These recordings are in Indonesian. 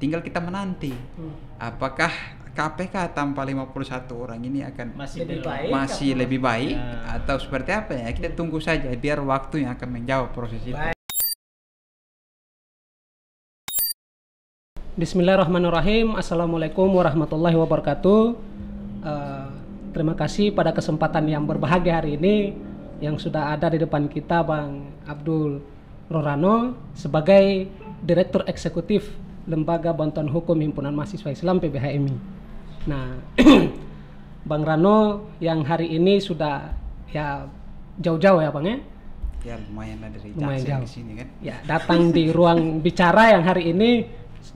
tinggal kita menanti apakah KPK tanpa 51 orang ini akan masih lebih baik atau seperti apa ya, kita tunggu saja, biar waktu yang akan menjawab proses itu. Bismillahirrahmanirrahim. Assalamualaikum warahmatullahi wabarakatuh. Terima kasih pada kesempatan yang berbahagia hari ini yang sudah ada di depan kita Bang Abdul Rorano sebagai Direktur Eksekutif Lembaga Bantuan Hukum Himpunan Mahasiswa Islam PBHMI. Nah, Bang Rano yang hari ini sudah ya jauh-jauh ya Bang ya? Ya lumayan lah dari jauh ke sini kan. Ya, datang di ruang bicara yang hari ini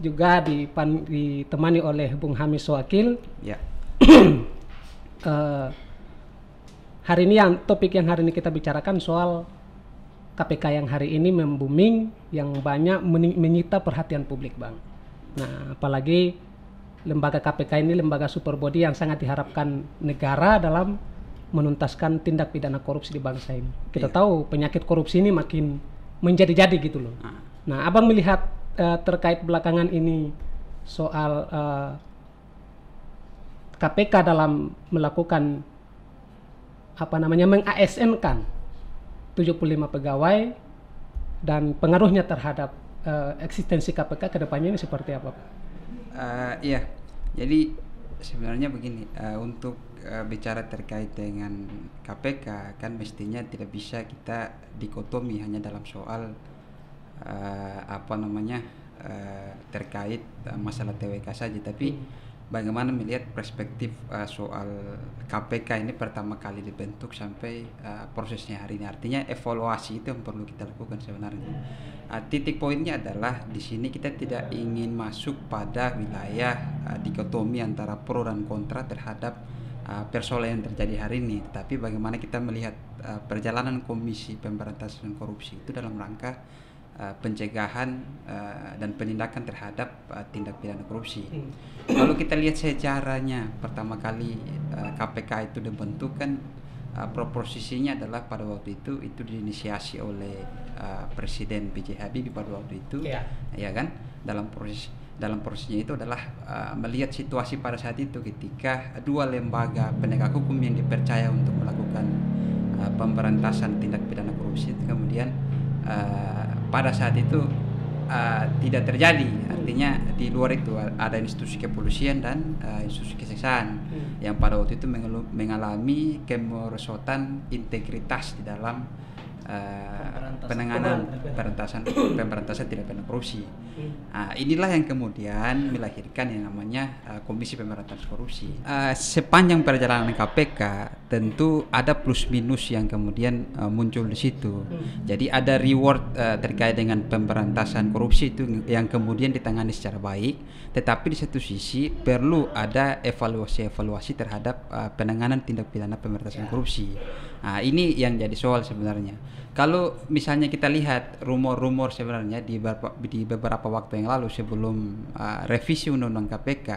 juga ditemani oleh Bung Hamis Wakil. Ya. Hari ini topik yang hari ini kita bicarakan soal KPK yang hari ini membuming, yang banyak menyita perhatian publik Bang. Nah, apalagi lembaga KPK ini lembaga super body yang sangat diharapkan negara dalam menuntaskan tindak pidana korupsi di bangsa ini. Kita tahu penyakit korupsi ini makin menjadi-jadi gitu loh. Nah, Abang melihat terkait belakangan ini soal KPK dalam melakukan meng-ASN-kan 75 pegawai dan pengaruhnya terhadap eksistensi KPK ke depannya ini seperti apa Pak? Iya, jadi sebenarnya begini, untuk bicara terkait dengan KPK kan mestinya tidak bisa kita dikotomi hanya dalam soal terkait masalah TWK saja, tapi bagaimana melihat perspektif soal KPK ini pertama kali dibentuk sampai prosesnya hari ini. Artinya evaluasi itu yang perlu kita lakukan sebenarnya. Titik poinnya adalah di sini kita tidak ingin masuk pada wilayah dikotomi antara pro dan kontra terhadap persoalan yang terjadi hari ini, tapi bagaimana kita melihat perjalanan Komisi Pemberantasan Korupsi itu dalam rangka pencegahan dan penindakan terhadap tindak pidana korupsi. Kalau kita lihat sejarahnya, pertama kali KPK itu dibentuk kan proposisinya adalah pada waktu itu diinisiasi oleh Presiden B.J. Habibie pada waktu itu, ya kan? Dalam prosesnya itu adalah melihat situasi pada saat itu ketika dua lembaga penegak hukum yang dipercaya untuk melakukan pemberantasan tindak pidana korupsi itu kemudian pada saat itu tidak terjadi. Artinya di luar itu ada institusi kepolisian dan institusi kejaksaan yang pada waktu itu mengalami kemerosotan integritas di dalam penanganan pemberantasan tindak pidana korupsi. Inilah yang kemudian melahirkan yang namanya Komisi Pemberantasan Korupsi. Sepanjang perjalanan KPK tentu ada plus minus yang kemudian muncul di situ. Jadi ada reward terkait dengan pemberantasan korupsi itu yang kemudian ditangani secara baik, tetapi di satu sisi perlu ada evaluasi terhadap penanganan tindak pidana pemberantasan korupsi. Ini yang jadi soal sebenarnya. Kalau misalnya kita lihat rumor-rumor sebenarnya di beberapa waktu yang lalu sebelum revisi Undang-Undang KPK,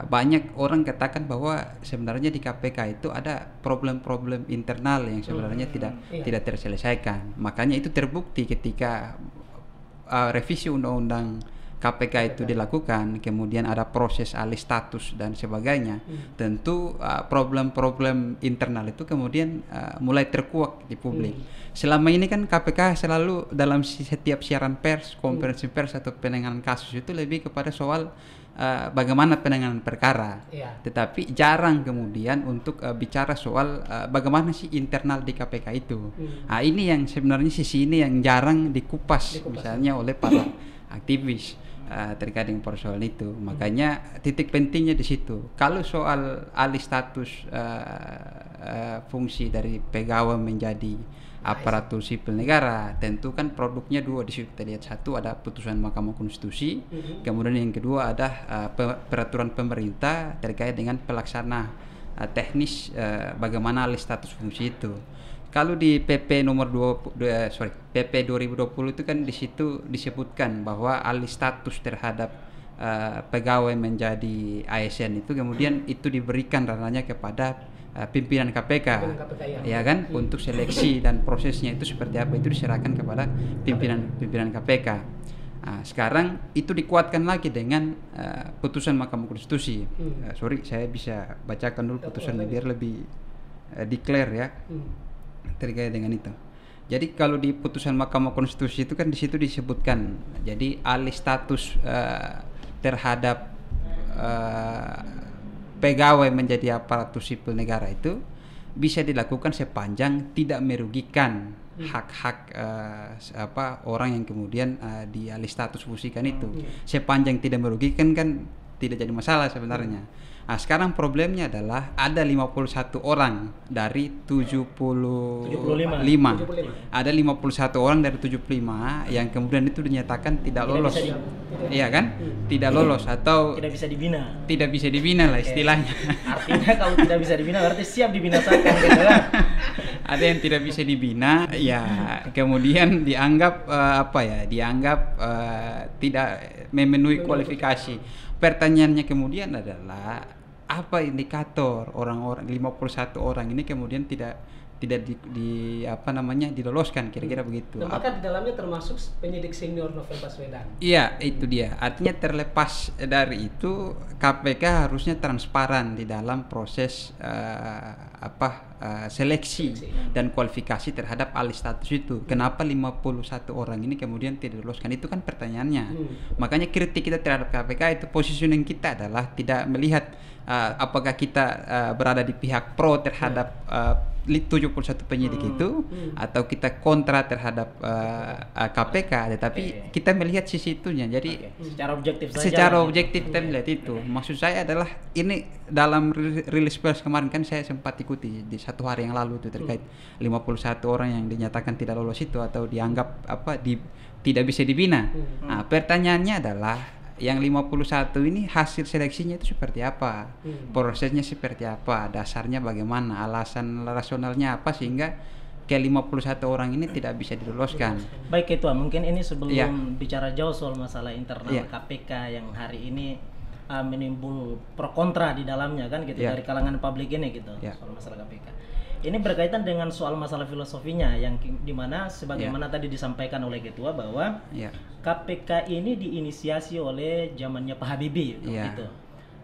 banyak orang katakan bahwa sebenarnya di KPK itu ada problem-problem internal yang sebenarnya tidak terselesaikan. Makanya itu terbukti ketika revisi Undang-Undang KPK itu dilakukan, kemudian ada proses alih status dan sebagainya. Tentu problem-problem internal itu kemudian mulai terkuak di publik. Selama ini kan KPK selalu dalam setiap siaran pers, konferensi pers atau penanganan kasus itu lebih kepada soal bagaimana penanganan perkara, tetapi jarang kemudian untuk bicara soal bagaimana sih internal di KPK itu. Ini yang sebenarnya sisi ini yang jarang dikupas misalnya oleh para aktivis terkait dengan persoalan itu. Makanya titik pentingnya di situ. Kalau soal alih status fungsi dari pegawai menjadi aparatur sipil negara, tentu kan produknya dua di situ. Kita lihat, satu ada putusan Mahkamah Konstitusi, kemudian yang kedua ada peraturan pemerintah terkait dengan pelaksana teknis bagaimana alih status fungsi itu. Kalau di PP nomor PP 2020 itu kan di situ disebutkan bahwa alih status terhadap pegawai menjadi ASN itu kemudian itu diberikan ranahnya kepada pimpinan KPK, ya kan, untuk seleksi dan prosesnya itu seperti apa itu diserahkan kepada pimpinan KPK. Nah, sekarang itu dikuatkan lagi dengan putusan Mahkamah Konstitusi. Sorry, saya bisa bacakan dulu putusannya biar lebih declare ya terkait dengan itu. Jadi kalau di putusan Mahkamah Konstitusi itu kan di situ disebutkan, jadi alih status terhadap pegawai menjadi aparatur sipil negara itu bisa dilakukan sepanjang tidak merugikan hak-hak orang yang kemudian dialih status fungsikan itu. Sepanjang tidak merugikan kan tidak jadi masalah sebenarnya. Nah, sekarang problemnya adalah ada 51 orang dari 75. Ada 51 orang dari 75 yang kemudian itu dinyatakan tidak lolos. Iya kan? Tidak lolos atau tidak bisa dibina. Tidak bisa dibina lah istilahnya. Artinya kalau tidak bisa dibina berarti siap dibinasakan gitu kan. Ada yang tidak bisa dibina, ya kemudian dianggap dianggap tidak memenuhi kualifikasi. Pertanyaannya kemudian adalah apa indikator orang-orang 51 orang ini kemudian tidak diloloskan, kira-kira begitu. Dan maka di dalamnya termasuk penyidik senior Novel Baswedan. Iya, itu dia. Artinya terlepas dari itu KPK harusnya transparan di dalam proses seleksi dan kualifikasi terhadap alih status itu. Kenapa 51 orang ini kemudian tidak diloloskan? Itu kan pertanyaannya. Makanya kritik kita terhadap KPK itu, positioning kita adalah tidak melihat apakah kita berada di pihak pro terhadap 71 penyidik itu atau kita kontra terhadap KPK, tetapi kita melihat sisi itunya. Jadi secara objektif saja. Secara objektif kita melihat itu. Maksud saya adalah ini dalam rilis pers kemarin kan saya sempat ikuti di 1 hari yang lalu itu terkait 51 orang yang dinyatakan tidak lolos itu atau dianggap tidak bisa dibina. Nah, pertanyaannya adalah yang 51 ini hasil seleksinya itu seperti apa, prosesnya seperti apa, dasarnya bagaimana, alasan rasionalnya apa sehingga ke 51 orang ini tidak bisa diloloskan. Baik Ketua, mungkin ini sebelum bicara jauh soal masalah internal KPK yang hari ini menimbul pro kontra di dalamnya kan gitu dari kalangan publik ini gitu soal masalah KPK. Ini berkaitan dengan soal masalah filosofinya yang dimana sebagaimana tadi disampaikan oleh Ketua bahwa KPK ini diinisiasi oleh zamannya Pak Habibie gitu.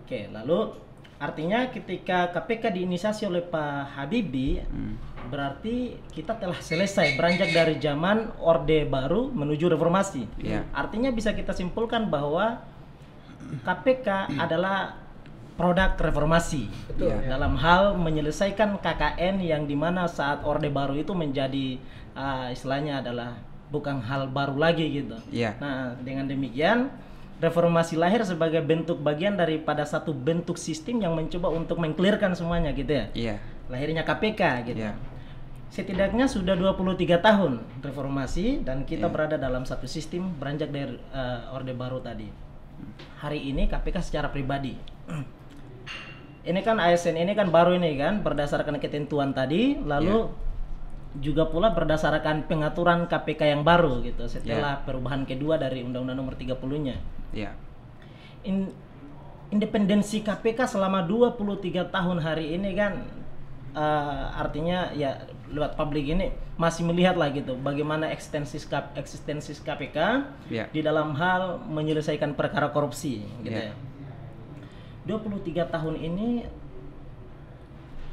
Oke, lalu artinya ketika KPK diinisiasi oleh Pak Habibie berarti kita telah selesai beranjak dari zaman Orde Baru menuju reformasi. Artinya bisa kita simpulkan bahwa KPK adalah produk reformasi dalam hal menyelesaikan KKN yang dimana saat Orde Baru itu menjadi istilahnya adalah bukan hal baru lagi gitu. Nah, dengan demikian reformasi lahir sebagai bentuk bagian daripada satu bentuk sistem yang mencoba untuk mengclearkan semuanya gitu ya. Lahirnya KPK gitu. Setidaknya sudah 23 tahun reformasi dan kita berada dalam satu sistem beranjak dari Orde Baru tadi. Hari ini KPK secara pribadi ini kan ASN ini kan baru ini kan berdasarkan ketentuan tadi, lalu juga pula berdasarkan pengaturan KPK yang baru gitu setelah perubahan kedua dari Undang-Undang Nomor 30-nya. Independensi KPK selama 23 tahun hari ini kan artinya ya lewat publik ini masih melihat lah gitu bagaimana eksistensi KPK di dalam hal menyelesaikan perkara korupsi gitu ya. 23 tahun ini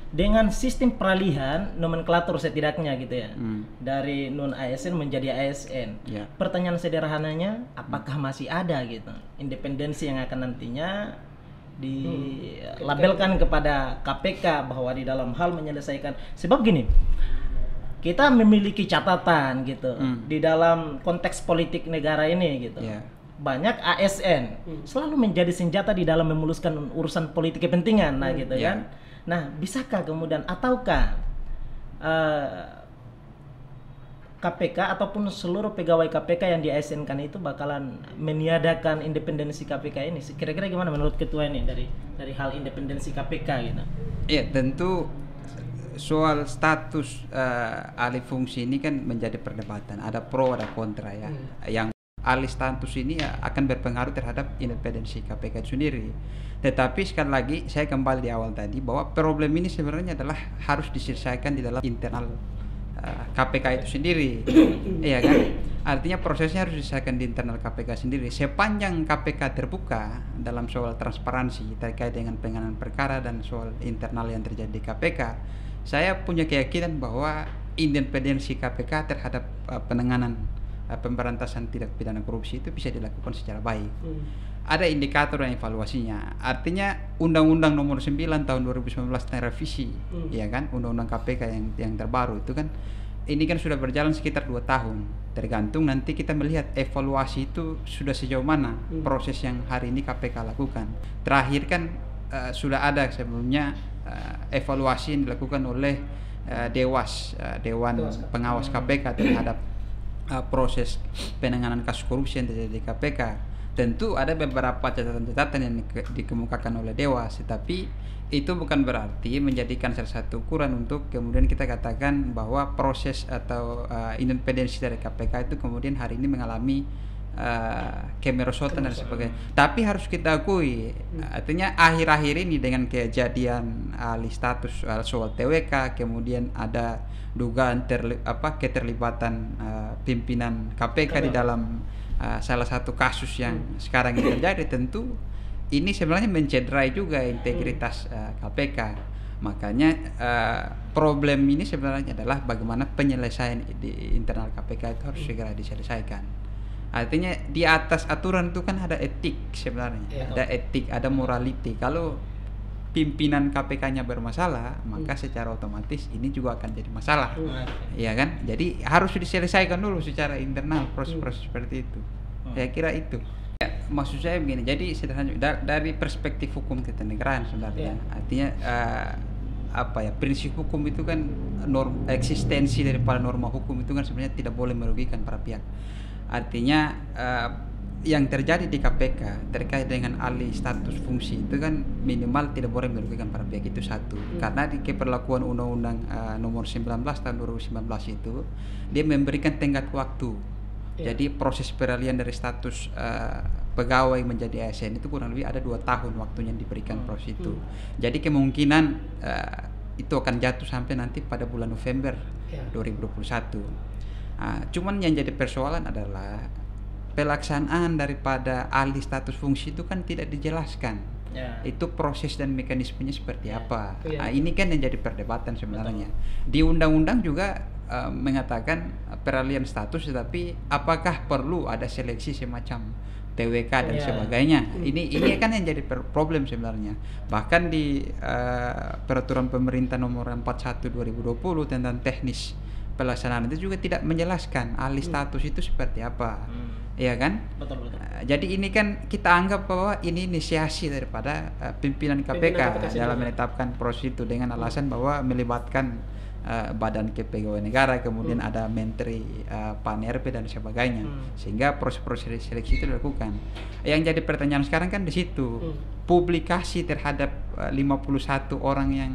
dengan sistem peralihan nomenklatur setidaknya gitu ya dari non ASN menjadi ASN. Pertanyaan sederhananya, apakah masih ada gitu independensi yang akan nantinya dilabelkan kepada KPK bahwa di dalam hal menyelesaikan, sebab gini, kita memiliki catatan gitu di dalam konteks politik negara ini gitu. Banyak ASN selalu menjadi senjata di dalam memuluskan urusan politik kepentingan gitu kan. Nah, bisakah kemudian ataukah KPK ataupun seluruh pegawai KPK yang di ASN-kan itu bakalan meniadakan independensi KPK ini? Kira-kira gimana menurut Ketua ini dari hal independensi KPK gitu? Iya, tentu soal status alih fungsi ini kan menjadi perdebatan. Ada pro, ada kontra ya. Yang alih status ini akan berpengaruh terhadap independensi KPK itu sendiri. Tetapi sekali lagi saya kembali di awal tadi bahwa problem ini sebenarnya adalah harus diselesaikan di dalam internal KPK itu sendiri. Iya kan? Artinya prosesnya harus diselesaikan di internal KPK sendiri. Sepanjang KPK terbuka dalam soal transparansi terkait dengan penanganan perkara dan soal internal yang terjadi di KPK, saya punya keyakinan bahwa independensi KPK terhadap penanganan pemberantasan tindak pidana korupsi itu bisa dilakukan secara baik. Ada indikator dan evaluasinya. Artinya Undang-Undang Nomor 9 Tahun 2019 tentang revisi, ya kan, Undang-Undang KPK yang terbaru itu kan, ini kan sudah berjalan sekitar 2 tahun. Tergantung nanti kita melihat evaluasi itu sudah sejauh mana proses yang hari ini KPK lakukan. Terakhir kan sudah ada sebelumnya evaluasi yang dilakukan oleh Dewan Pengawas KPK terhadap proses penanganan kasus korupsi yang terjadi di KPK. Tentu ada beberapa catatan-catatan yang dikemukakan oleh Dewas, tetapi itu bukan berarti menjadikan salah satu ukuran untuk kemudian kita katakan bahwa proses atau independensi dari KPK itu kemudian hari ini mengalami kemerosotan dan sebagainya. Tapi harus kita akui, artinya akhir-akhir ini dengan kejadian alih status soal TWK, kemudian ada dugaan keterlibatan pimpinan KPK di dalam salah satu kasus yang sekarang ini terjadi, tentu ini sebenarnya mencederai juga integritas KPK. Makanya problem ini sebenarnya adalah bagaimana penyelesaian di internal KPK itu harus segera diselesaikan. Artinya di atas aturan itu kan ada etik sebenarnya, ada etik, ada morality. Kalau pimpinan KPK-nya bermasalah, maka secara otomatis ini juga akan jadi masalah, ya kan? Jadi harus diselesaikan dulu secara internal proses-proses seperti itu. Saya kira itu. Ya, maksud saya begini. Jadi sederhana dari perspektif hukum ketenegaraan sebenarnya, artinya prinsip hukum itu kan eksistensi daripada norma hukum itu kan sebenarnya tidak boleh merugikan para pihak. Artinya yang terjadi di KPK terkait dengan alih status fungsi itu kan minimal tidak boleh merugikan para pihak, itu satu. Karena di keperlakuan Undang-Undang Nomor 19 Tahun 2019 itu dia memberikan tenggat waktu. Jadi proses peralihan dari status pegawai menjadi ASN itu kurang lebih ada 2 tahun waktunya diberikan proses itu. Jadi kemungkinan itu akan jatuh sampai nanti pada bulan November 2021. Cuman yang jadi persoalan adalah pelaksanaan daripada alih status fungsi itu kan tidak dijelaskan. Itu proses dan mekanismenya seperti apa. Ini kan yang jadi perdebatan sebenarnya. Di undang-undang juga mengatakan peralihan status, tetapi apakah perlu ada seleksi semacam TWK dan sebagainya. Ini kan yang jadi problem sebenarnya. Bahkan di peraturan pemerintah nomor 41 2020 tentang teknis pelaksanaan itu juga tidak menjelaskan alih status itu seperti apa. Iya kan? Betul. Jadi ini kan kita anggap bahwa ini inisiasi daripada pimpinan KPK dalam menetapkan proses itu dengan alasan bahwa melibatkan badan kepegawaian negara, kemudian ada menteri PAN-RB dan sebagainya, sehingga proses-proses seleksi itu dilakukan. Yang jadi pertanyaan sekarang kan di situ, publikasi terhadap 51 orang yang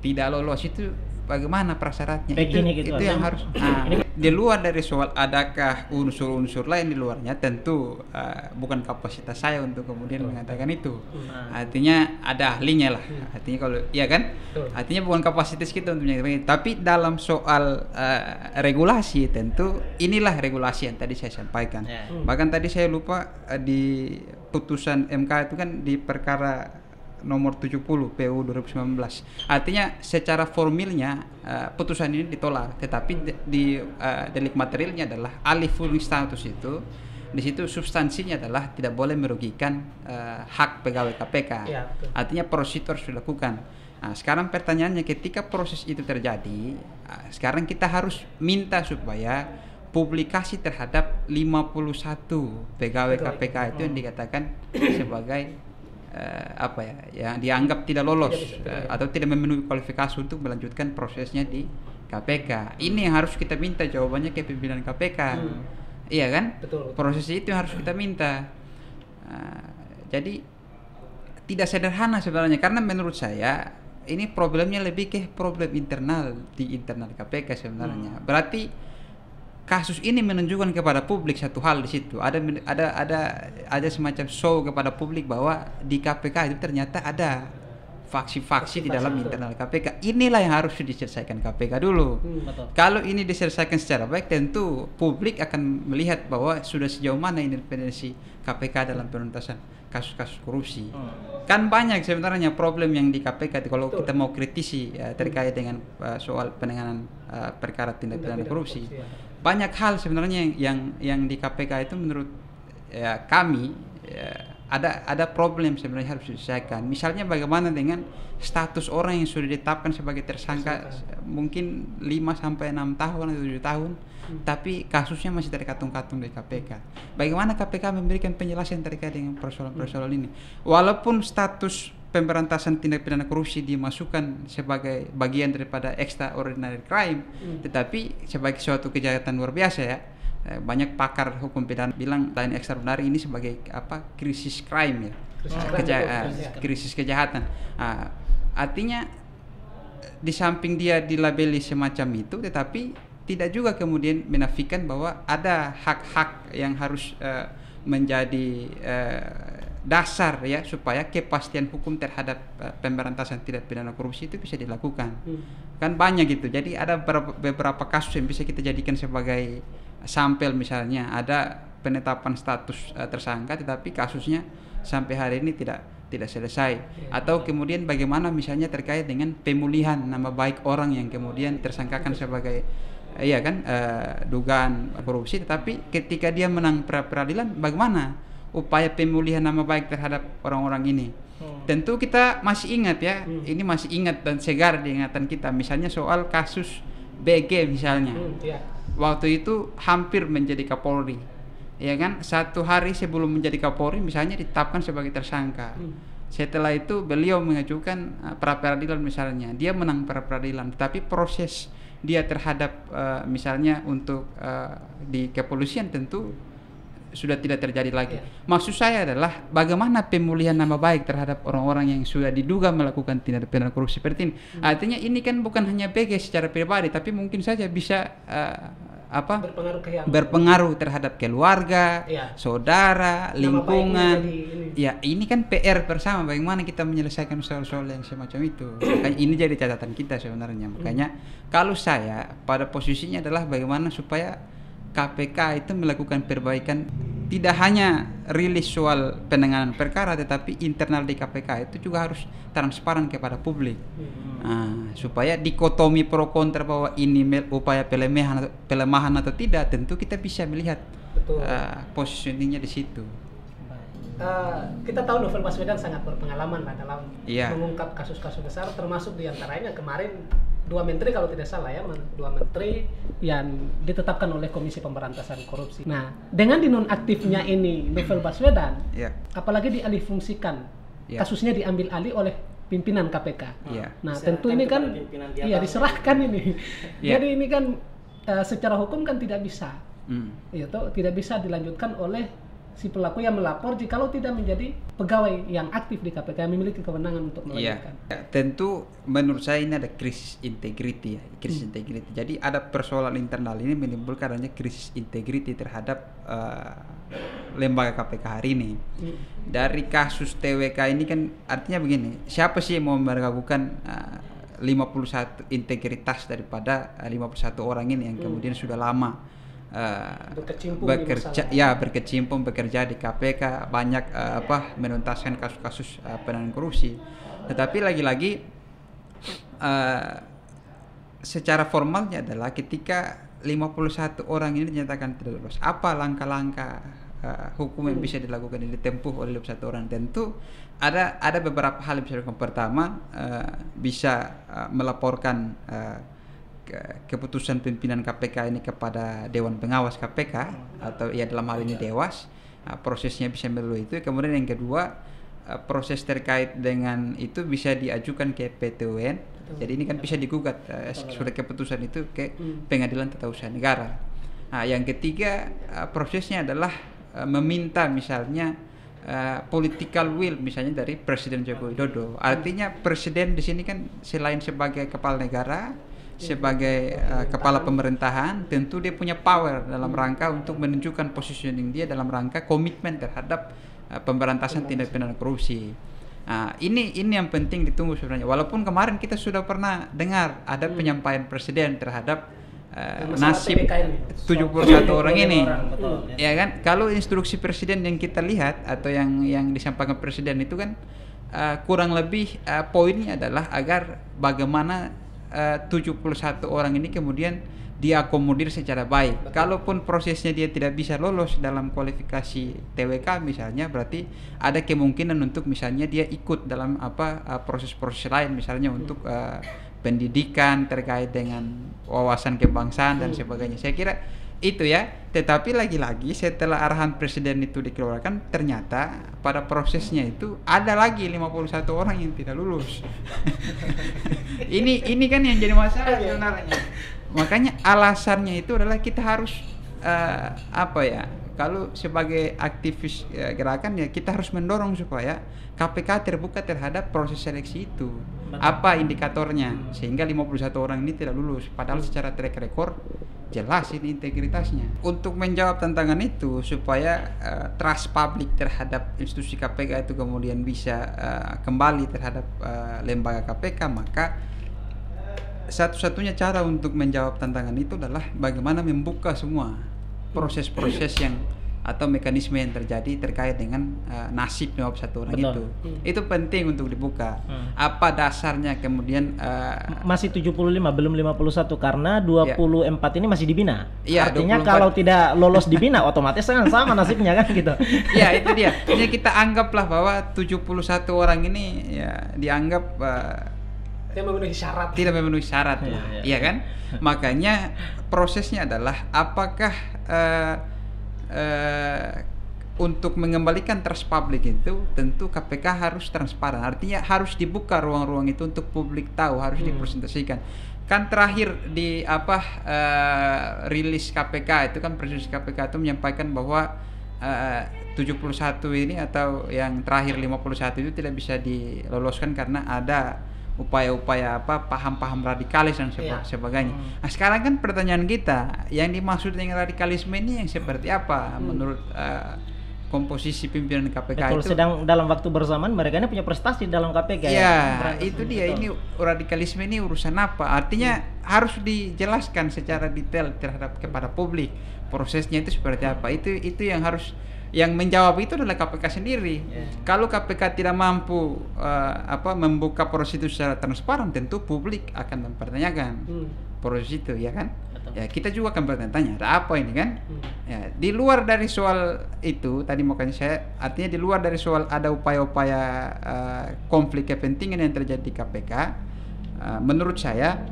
tidak lolos itu bagaimana prasyaratnya? Itu yang harus di luar dari soal adakah unsur-unsur lain di luarnya, tentu bukan kapasitas saya untuk kemudian mengatakan itu. Artinya ada ahlinya lah. Artinya kalau iya kan? Artinya bukan kapasitas kita untuk menyatakan. Tapi dalam soal regulasi, tentu inilah regulasi yang tadi saya sampaikan. Bahkan tadi saya lupa di putusan MK itu kan di perkara nomor 70 PU 2019. Artinya secara formilnya putusan ini ditolak, tetapi di delik materialnya adalah alih fungsi status itu. Di situ substansinya adalah tidak boleh merugikan hak pegawai KPK. Artinya prosedur harus dilakukan. Nah, sekarang pertanyaannya, ketika proses itu terjadi, sekarang kita harus minta supaya publikasi terhadap 51 pegawai KPK itu yang dikatakan sebagai yang dianggap tidak lolos atau tidak memenuhi kualifikasi untuk melanjutkan prosesnya di KPK. Ini yang harus kita minta jawabannya ke pimpinan KPK. Iya kan? Betul. Proses itu yang harus kita minta. Jadi tidak sederhana sebenarnya, karena menurut saya ini problemnya lebih ke problem internal di internal KPK sebenarnya. Berarti kasus ini menunjukkan kepada publik satu hal di situ. Ada semacam show kepada publik bahwa di KPK itu ternyata ada faksi-faksi di dalam internal KPK. Inilah yang harus diselesaikan KPK dulu. Kalau ini diselesaikan secara baik, tentu publik akan melihat bahwa sudah sejauh mana independensi KPK dalam penuntasan kasus-kasus korupsi. Kan banyak sebenarnya problem yang di KPK kalau kita mau kritisi terkait dengan soal penanganan perkara tindak pidana korupsi. Banyak hal sebenarnya yang di KPK itu menurut kami ada problem sebenarnya harus diselesaikan. Misalnya bagaimana dengan status orang yang sudah ditetapkan sebagai tersangka mungkin 5-6 tahun atau 7 tahun, tapi kasusnya masih terkatung-katung di KPK. Bagaimana KPK memberikan penjelasan terkait dengan persoalan-persoalan ini? Walaupun status pemberantasan tindak pidana korupsi dimasukkan sebagai bagian daripada extraordinary crime, tetapi sebagai suatu kejahatan luar biasa ya. Banyak pakar hukum pidana bilang lain extraordinary ini sebagai krisis crime ya, krisis kejahatan. Artinya di samping dia dilabeli semacam itu, tetapi tidak juga kemudian menafikan bahwa ada hak-hak yang harus menjadi dasar ya supaya kepastian hukum terhadap pemberantasan tindak pidana korupsi itu bisa dilakukan. Kan banyak gitu. Jadi ada beberapa kasus yang bisa kita jadikan sebagai sampel, misalnya ada penetapan status tersangka tetapi kasusnya sampai hari ini tidak selesai, atau kemudian bagaimana misalnya terkait dengan pemulihan nama baik orang yang kemudian tersangkakan sebagai dugaan korupsi, tetapi ketika dia menang peradilan bagaimana upaya pemulihan nama baik terhadap orang-orang ini. Tentu kita masih ingat ya, ini masih ingat dan segar di ingatan kita, misalnya soal kasus BG misalnya. Waktu itu hampir menjadi Kapolri, ya kan? 1 hari sebelum menjadi Kapolri misalnya ditetapkan sebagai tersangka. Setelah itu beliau mengajukan pra peradilan misalnya, dia menang pra peradilan, tapi proses dia terhadap misalnya untuk di kepolisian tentu sudah tidak terjadi lagi. Maksud saya adalah bagaimana pemulihan nama baik terhadap orang-orang yang sudah diduga melakukan tindak pidana korupsi seperti ini. Artinya ini kan bukan hanya BG secara pribadi, tapi mungkin saja bisa berpengaruh terhadap keluarga, saudara, lingkungan. Ya, ini kan PR bersama bagaimana kita menyelesaikan soal-soal yang semacam itu. Makanya ini jadi catatan kita sebenarnya. Makanya kalau saya pada posisinya adalah bagaimana supaya KPK itu melakukan perbaikan, tidak hanya rilis soal penanganan perkara, tetapi internal di KPK itu juga harus transparan kepada publik. Supaya dikotomi pro kontra bahwa ini upaya pelemahan atau tidak, tentu kita bisa melihat positioningnya di situ. Kita tahu Novel Baswedan sangat berpengalaman dalam mengungkap kasus-kasus besar, termasuk diantaranya kemarin 2 menteri kalau tidak salah ya, 2 menteri yang ditetapkan oleh Komisi Pemberantasan Korupsi. Nah, dengan dinonaktifnya ini Novel Baswedan, apalagi dialihfungsikan, kasusnya diambil alih oleh pimpinan KPK. Nah, tentu ini kan diserahkan ini. Jadi ini kan secara hukum kan tidak bisa, tidak bisa dilanjutkan oleh si pelaku yang melapor jikalau tidak menjadi pegawai yang aktif di KPK yang memiliki kewenangan untuk melanjutkan. Tentu menurut saya ini ada krisis integriti integriti. Jadi ada persoalan internal ini menimbulkan adanya krisis integriti terhadap lembaga KPK hari ini. Dari kasus TWK ini kan artinya begini, siapa sih yang mau meragukan 51 integritas daripada 51 orang ini yang kemudian sudah lama berkecimpung bekerja di KPK, banyak menuntaskan kasus-kasus penanganan korupsi. Tetapi lagi-lagi secara formalnya adalah ketika 51 orang ini dinyatakan tidak lolos, apa langkah-langkah hukum yang bisa dilakukan dan ditempuh oleh 51 orang? Tentu ada beberapa hal yang bisa dilakukan. Pertama, bisa melaporkan keputusan pimpinan KPK ini kepada Dewan Pengawas KPK atau dalam hal ini Dewas. Prosesnya bisa melalui itu. Kemudian yang kedua, proses terkait dengan itu bisa diajukan ke PT UN. Jadi ini kan bisa digugat sudah keputusan itu ke Pengadilan Tata Usaha Negara. Yang ketiga, prosesnya adalah meminta misalnya political will misalnya dari Presiden Joko Widodo. Artinya presiden di sini kan selain sebagai kepala negara, sebagai kepala pemerintahan, tentu dia punya power dalam rangka untuk menunjukkan positioning dia dalam rangka komitmen terhadap pemberantasan tindak pidana korupsi. Nah, ini yang penting ditunggu sebenarnya. Walaupun kemarin kita sudah pernah dengar ada penyampaian presiden terhadap nasib 71 orang ini. Ya kan? Kalau instruksi presiden yang kita lihat atau yang disampaikan presiden itu kan kurang lebih poinnya adalah agar bagaimana 71 orang ini kemudian diakomodir secara baik. Kalaupun prosesnya dia tidak bisa lolos dalam kualifikasi TWK misalnya, berarti ada kemungkinan untuk misalnya dia ikut dalam proses-proses lain, misalnya untuk pendidikan terkait dengan wawasan kebangsaan dan sebagainya. Saya kira itu ya. Tetapi lagi-lagi setelah arahan presiden itu dikeluarkan, ternyata pada prosesnya itu ada lagi 51 orang yang tidak lulus. ini kan yang jadi masalah sebenarnya. Makanya alasannya itu adalah kita harus kalau sebagai aktivis gerakan ya kita harus mendorong supaya KPK terbuka terhadap proses seleksi itu. Apa indikatornya sehingga 51 orang ini tidak lulus, padahal secara track record jelas ini integritasnya. Untuk menjawab tantangan itu supaya trust publik terhadap institusi KPK itu kemudian bisa kembali terhadap lembaga KPK, maka satu-satunya cara untuk menjawab tantangan itu adalah bagaimana membuka semua proses-proses yang atau mekanisme yang terjadi terkait dengan nasib 51 orang itu. Itu penting untuk dibuka. Apa dasarnya kemudian masih 75 belum 51 karena 24 ini masih dibina. Ya, artinya 24. Kalau tidak lolos dibina otomatis kan sama nasibnya kan gitu. Ya, itu dia. Jadi kita anggaplah bahwa 71 orang ini ya dianggap tidak memenuhi syarat, iya kan? Makanya prosesnya adalah apakah untuk mengembalikan trust publik itu tentu KPK harus transparan, artinya harus dibuka ruang-ruang itu untuk publik tahu, harus dipresentasikan. Kan terakhir di rilis KPK itu kan presiden KPK itu menyampaikan bahwa 71 ini atau yang terakhir 51 itu tidak bisa diloloskan karena ada upaya-upaya paham-paham radikalis dan sebagainya. Nah, sekarang kan pertanyaan kita, yang dimaksud dengan radikalisme ini yang seperti apa menurut komposisi pimpinan KPK? Betul, itu sedang dalam waktu bersamaan mereka ini punya prestasi dalam KPK. Ya, itu dia. Ini radikalisme ini urusan apa? Artinya harus dijelaskan secara detail kepada publik prosesnya itu seperti apa. Itu yang harus, yang menjawab itu adalah KPK sendiri. Kalau KPK tidak mampu membuka proses itu secara transparan, tentu publik akan mempertanyakan proses itu, ya kan? Ya, kita juga akan bertanya, ada apa ini kan? Ya, di luar dari soal itu tadi, makanya saya artinya di luar dari soal ada upaya-upaya konflik kepentingan yang terjadi di KPK, menurut saya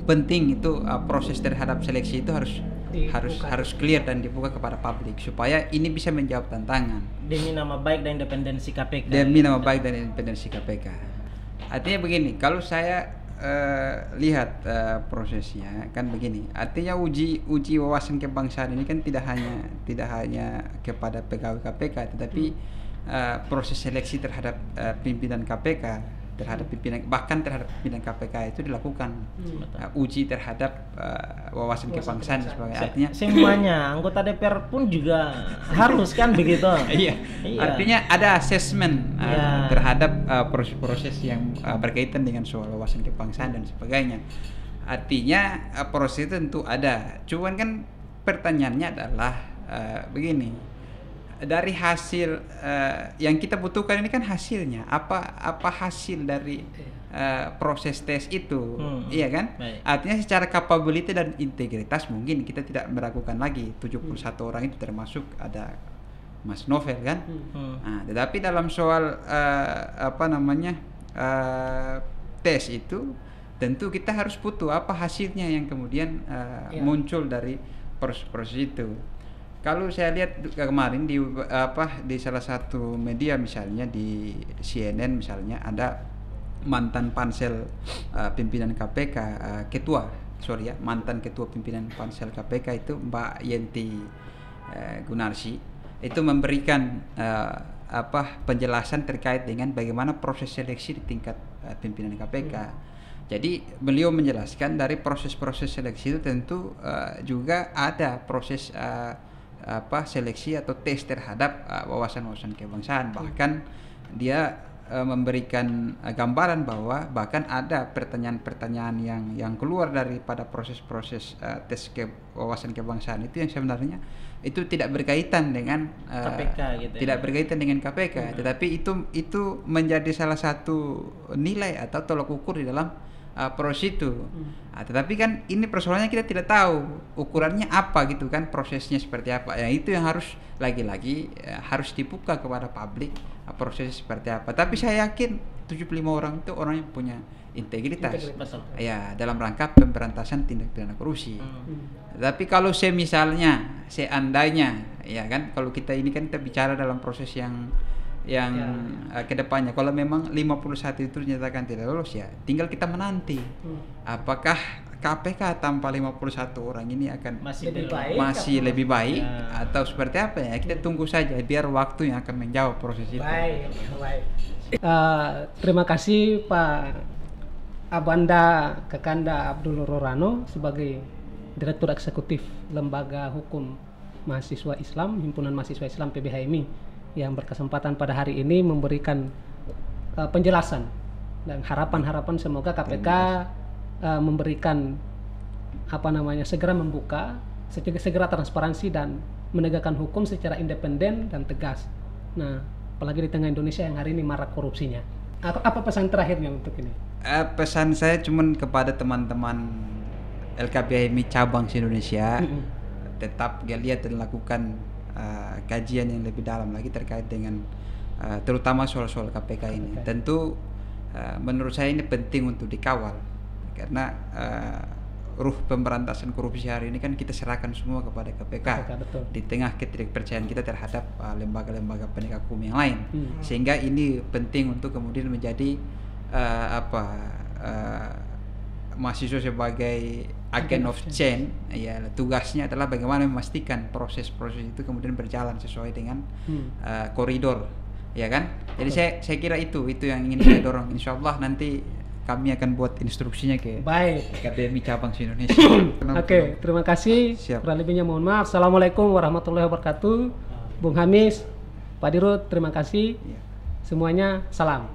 penting itu proses terhadap seleksi itu harus clear dan dibuka kepada publik supaya ini bisa menjawab tantangan demi nama baik dan independensi KPK. Artinya begini, kalau saya lihat prosesnya kan begini, artinya uji wawasan kebangsaan ini kan tidak hanya kepada pegawai KPK, tetapi proses seleksi terhadap pimpinan KPK, bahkan terhadap pimpinan KPK itu dilakukan uji terhadap wawasan kebangsaan dan sebagainya. Artinya semuanya anggota DPR pun juga harus kan begitu. Iya. Artinya ada assessment terhadap proses-proses yang berkaitan dengan soal wawasan kebangsaan dan sebagainya. Artinya proses itu tentu ada. Cuman kan pertanyaannya adalah begini. Dari hasil yang kita butuhkan ini kan hasilnya apa hasil dari proses tes itu, iya kan? Baik. Artinya secara capability dan integritas mungkin kita tidak meragukan lagi 71 orang itu, termasuk ada Mas Novel kan. Nah, tetapi dalam soal tes itu tentu kita harus butuh apa hasilnya yang kemudian muncul dari proses itu. Kalau saya lihat kemarin di salah satu media, misalnya di CNN misalnya, ada mantan pansel pimpinan KPK, mantan ketua pimpinan pansel KPK itu Mbak Yenti Gunarsi, itu memberikan penjelasan terkait dengan bagaimana proses seleksi di tingkat pimpinan KPK. Jadi beliau menjelaskan dari proses-proses seleksi itu tentu juga ada proses seleksi atau tes terhadap wawasan kebangsaan. Bahkan dia memberikan gambaran bahwa bahkan ada pertanyaan-pertanyaan yang keluar daripada proses-proses tes wawasan kebangsaan itu yang sebenarnya itu tidak berkaitan dengan KPK gitu tidak berkaitan dengan KPK, tetapi itu menjadi salah satu nilai atau tolak ukur di dalam proses itu. Tetapi kan ini persoalannya kita tidak tahu ukurannya apa gitu kan, prosesnya seperti apa. Ya itu yang harus lagi-lagi harus dibuka kepada publik proses seperti apa. Tapi saya yakin 75 orang itu orang yang punya integritas. Ya, dalam rangka pemberantasan tindak pidana korupsi. Tapi kalau seandainya ya kan, kalau kita ini kan kita bicara dalam proses yang kedepannya, kalau memang 51 itu dinyatakan tidak lolos, ya tinggal kita menanti apakah KPK tanpa 51 orang ini akan masih lebih baik atau seperti apa ya, kita tunggu saja, biar waktu yang akan menjawab proses itu. Baik. Terima kasih Pak Abanda Kekanda Abdul Rorano sebagai Direktur Eksekutif Lembaga Hukum Mahasiswa Islam, Himpunan Mahasiswa Islam PBHMI, yang berkesempatan pada hari ini memberikan penjelasan dan harapan-harapan semoga KPK memberikan segera membuka, segera transparansi dan menegakkan hukum secara independen dan tegas. Nah, apalagi di tengah Indonesia yang hari ini marak korupsinya. Apa pesan terakhirnya untuk ini? Pesan saya cuman kepada teman-teman LKPHMI cabang Indonesia, tetap lihat dan lakukan kajian yang lebih dalam lagi terkait dengan terutama soal-soal KPK ini. Tentu menurut saya ini penting untuk dikawal, karena ruh pemberantasan korupsi hari ini kan kita serahkan semua kepada KPK, di tengah ketidakpercayaan kita terhadap lembaga-lembaga penegak hukum yang lain. Sehingga ini penting untuk kemudian menjadi mahasiswa sebagai agent of change, ya tugasnya adalah bagaimana memastikan proses-proses itu kemudian berjalan sesuai dengan koridor, ya kan. Jadi saya kira itu yang ingin saya dorong. Insya Allah nanti kami akan buat instruksinya ke Akademi Cabang Indonesia. Oke, terima kasih. Kurang lebihnya mohon maaf. Assalamualaikum warahmatullahi wabarakatuh. Bung Hamis, Pak Dirut, terima kasih. Semuanya salam.